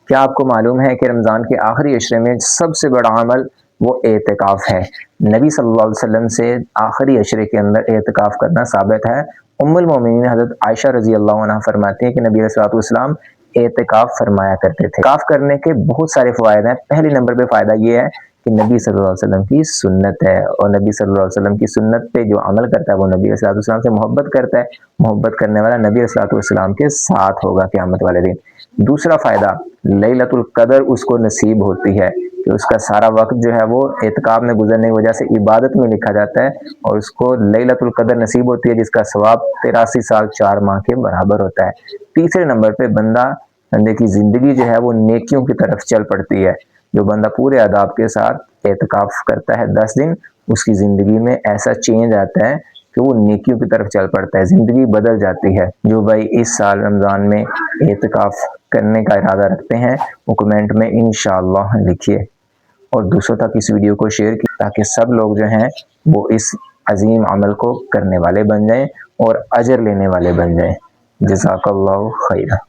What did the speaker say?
کیا آپ کو معلوم ہے کہ رمضان کے آخری عشرے میں سب سے بڑا عمل وہ اعتکاف ہے؟ نبی صلی اللہ علیہ وسلم سے آخری عشرے کے اندر اعتکاف کرنا ثابت ہے۔ ام المومنین حضرت عائشہ رضی اللہ عنہ فرماتی ہیں کہ نبی علیہ الصلوۃ والسلام اعتکاف فرمایا کرتے تھے۔ اعتکاف کرنے کے بہت سارے فوائد ہیں۔ پہلے نمبر پہ فائدہ یہ ہے کہ نبی صلی اللہ علیہ وسلم کی سنت ہے، اور نبی صلی اللہ علیہ وسلم کی سنت پہ جو عمل کرتا ہے وہ نبی علیہ السلام سے محبت کرتا ہے۔ محبت کرنے والا نبی علیہ السلام کے ساتھ ہوگا قیامت والے دن۔ دوسرا فائدہ، لیلۃ القدر اس کو نصیب ہوتی ہے کہ اس کا سارا وقت جو ہے وہ اعتکاف میں گزرنے کی وجہ سے عبادت میں لکھا جاتا ہے، اور اس کو لیلۃ القدر نصیب ہوتی ہے جس کا ثواب 83 سال 4 ماہ کے برابر ہوتا ہے۔ تیسرے نمبر پہ بندے کی زندگی جو ہے وہ نیکیوں کی طرف چل پڑتی ہے۔ جو بندہ پورے آداب کے ساتھ اعتکاف کرتا ہے 10 دن، اس کی زندگی میں ایسا چینج آتا ہے کہ وہ نیکیوں کی طرف چل پڑتا ہے، زندگی بدل جاتی ہے۔ جو بھائی اس سال رمضان میں اعتکاف کرنے کا ارادہ رکھتے ہیں وہ کمنٹ میں انشاءاللہ لکھیے، اور دوسروں تک اس ویڈیو کو شیئر کیے تاکہ سب لوگ جو ہیں وہ اس عظیم عمل کو کرنے والے بن جائیں اور اجر لینے والے بن جائیں۔ جزاک اللہ خیرہ۔